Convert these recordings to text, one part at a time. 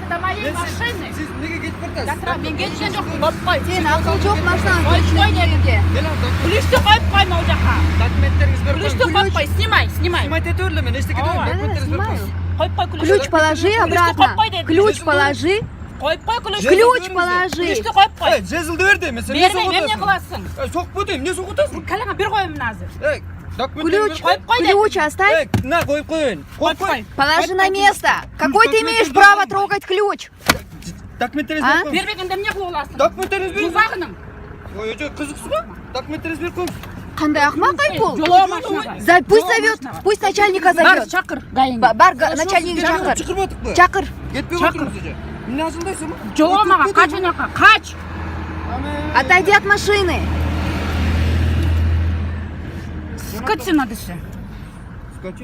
до моей машины. Siz nega ketib ketasiz? Жатырам, мен кеткен жоқпын. Қойып қой. Сен ақыл жоқ машинаны Қойып қой көшірмеуге. Ключті қойып қойма ол жаққа. Документтеріңіз беріп Ключті қойып қой. Снимай. Снимать ете берді мен ештеңе демеймін. Документтеріңіз беріп қойыңыз. Қойып қой ключті. Ключ положи обратно. Ключ положи. Қойып қой ключті. Ключ положи. Ключті қойып қой. Жезлді берді мен. Сен не Бермей, соғып мен не отырсың? қыласың? Соқып өтейін, не соғып отырсың? Кәліңа бір қойымын азыр. Ключ, қойып қой дедім. ключ оставь. На, қойып қойын. Қойып қой. Положи на место. Какой ты имеешь право трогать ключ? Документтеріңіз беріп қойыңыз. Бермегенде не қылып аласың? Документтеріңіз беріп қойыңыз. Жузағының. Ой, қызықсыз ғой. Документтеріңіз беріп қойыңыз. Қандай ақмақ Айпул? Жолауы машинаға. Пусть зовет, пусть начальника Бар, зовет. шақыр. Гаинге. Бар, начальник шақыр. Шықырып отырық па? Шақыр. Кетпей отырмыз уже. Мені ажылдайсың ба? Жоламаға, қач оняққа, қач. Отойди от машины. Скотсың адысы.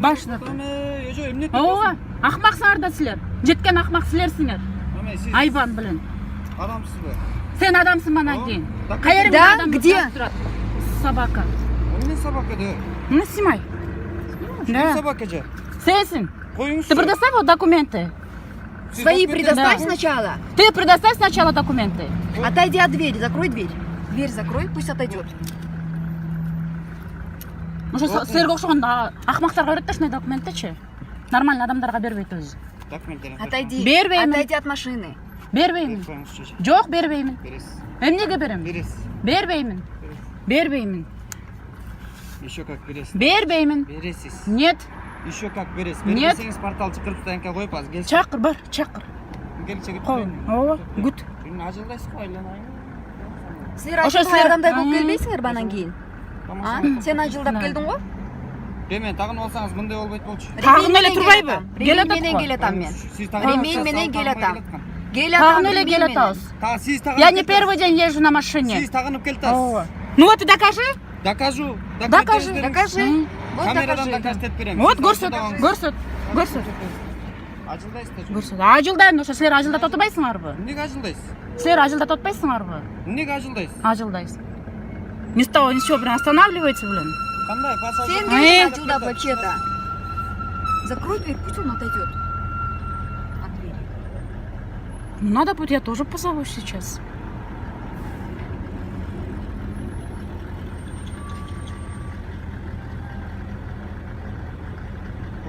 Башына тұр. Оға, ақмақсыңар да сілер. Жеткен ақмақ сілерсіңер. Айбан білін. Адамсыз ба? Сен адамсың манан кейін. Да, где? Собака. Не собака да? Ну, снимай. Не Да. собака же? Сенсің. Қойыңыз. Ты предоставь вот документы. Свои предоставь Да. сначала. Ты предоставь сначала документы. Отойди от двери, закрой дверь. Дверь закрой, пусть отойдет. Уже сырға ұқсаған ақмақтарға береді шынай документті ше. Нормально адамдарға бербейді өзі. Документтеріңіз. Отойди. Бербеймін. Отойди от машины. Бербеймін. Қойыңыз шеше. Жоқ, бербеймін. Бересіз. Эмнеге берем? Бересіз. Бербеймін. Бербеймін. Еще как бересіз. Бербеймін. Бересіз. Нет. Еще как бересіз. Нет. Бермесеңіз портал шықырып стоянка қойып аз келші. Чақыр, бар, чақыр. Келші Қой. Ова, гүт. Сен ажылдайсыз ғой айланайын. Сіздер Ошо ашылған сілер- адамдай болып келмейсіңдер банан кейін. Сен ажылдап Да. келдің ғой? Демен тағынып алсаңыз мындай болбайды болчу. Тағын эле турбайбы? Кел атат Ремейменен қой. кел атам мен. Сіз тағынып Ремейменен кел атам. Кел Тағын атам эле кел атабыз. Сіз тағынып Я не первый день езжу на машине. Сіз тағынып келтасыз. Ова. Ну вот и докажи. Докажу. Докажи, Докажи. Вот Камерадан докажи. докажет берем. Вот көрсөт, көрсөт, көрсөт. Ажылдайсыздар. Көрсөт. Ажылдайм, ошо силер ажылдап отурбайсыңарбы? Неге ажылдайсыз? Силер ажылдап отпайсыңарбы? Неге ажылдайсыз? Ажылдайсың. Ни с того, ни с чего, блин, останавливается, блин. Қандай пассажир? Сен Эй. не ажылдап вообще-то. Закрой дверь, пусть он отойдет. От двери. Ну надо будет, я тоже позову сейчас.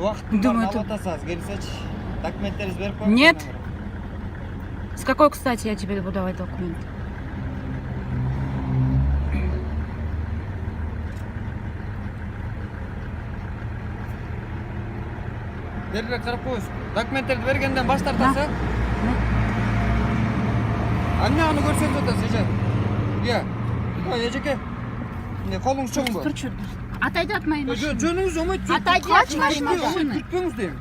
Уақыттың Думаю, барын это- алатасыз, келсечи. Документтеріңізді беріп қойыңыз. Нет. С какой, кстати, я тебе буду давать документ? Берірек қарап қойыңыз. Документтерді бергенден бас тартасыз. Аннағыны көрсетіп жатасыз, еже. Е. Ой, ежеке. Не, қолыңыз чоң ба? Тур, чё? Отойди от моей машины. Жөніңіз оңайды. Отойди от моей машины. Күтпеңіз деймін.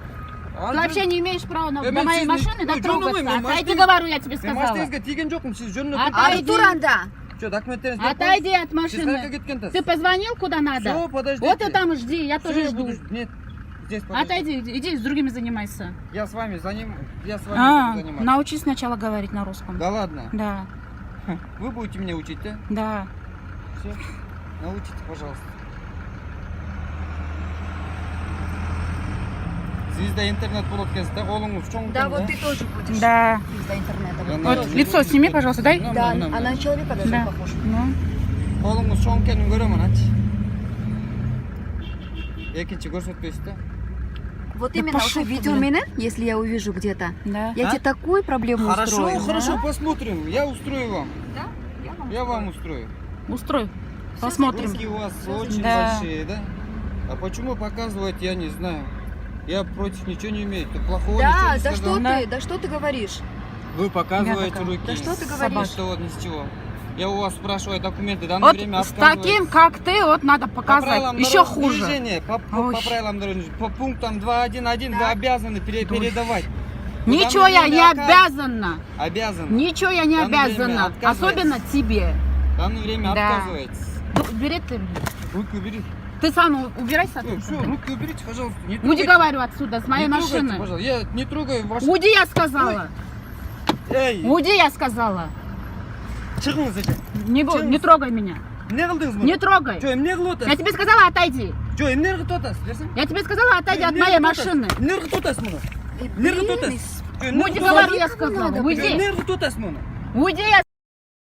Ты вообще не имеешь права до мен моей сіздің- машины Ой, дотрогаться. жөнім, мен Отойди, машина- говорю, я тебе Мен сказала. машинаңызға тиген жоқпын, сіз жөніне Отойди. Артур анда. Что, документтеріңізді беріп Отойди от Сіз қаяққа машины. кеткентасыз? Ты позвонил куда надо? Всё, подождите. Вот и там жди, я тоже Всё, жду. буду- Нет, здесь подожди. Отойди, иди с другими занимайся. Я с вами я с вами буду заниматься. Научись сначала говорить на русском. Да ладно. Да, Вы будете меня учить, да? да. Все. Научите, пожалуйста. Звезда интернет болады екенсіз, да? Қолыңыз чоң Да, екен, вот ты тоже будешь. Да. Из-за интернета. Да, Вот надо. Вот тоже. лицо сними, пожалуйста, дай. Ну, Да, ну, ну, а на человека даже Да. похож. Ну. Қолыңыз чоң екенін көремін, ачы. Екінші көрсетпейсіз, да? Вот Да именно, пошел уже ты, видел блин. меня, если я увижу где-то. Да. Я А? тебе такую проблему Хорошо, устрою. хорошо, посмотрим. Я устрою вам. Да? Я вам устрою. Устрой. Посмотрим. Русские у вас очень Да. большие, да? А почему показывать, я не знаю. Я против ничего не имею. Ты плохого ничего Да, не да сказал. что Да. ты, да что ты говоришь? Вы показываете Я такая. руки. Да что ты Собака. говоришь? Что вот ни с чего. Я у вас спрашиваю документы, данное Вот время с таким, как ты, вот надо по показать. правилам Еще дорожного хуже. движения, по Ой. правилам дорожного движения, по пунктам 2.1.1 вы Так. обязаны передавать. Вы Ничего данное я не время обязана. Обязаны. Ничего я не Данное время обязана. отказывается. Особенно тебе. В данное время Да. отказываетесь. Убери ты. Руки уберите. Ты сам убирайся Все, отсюда. руки уберите, пожалуйста. Не Уйди, трогайте. говорю, отсюда, с моей Не трогайте, машины. пожалуйста. Я не трогаю ваши... Уйди, я сказала. Эй, Уйди, я сказала. шығыңыз екен. Не трогай меня. Не қылдыңыз мұны? Не трогай. Что, эмне қылып Я отырсыз? тебе сказала, отойди. Что, эмне қылып отырсыз? Берсең? Я тебе сказала, отойди от моей машины. Эмне қылып отырсыз мұны? Эй, Не блин, работает. Уйди, говорю, я сказала. Сен Уйди. не ырғытып отырсың мұны? Уйди, я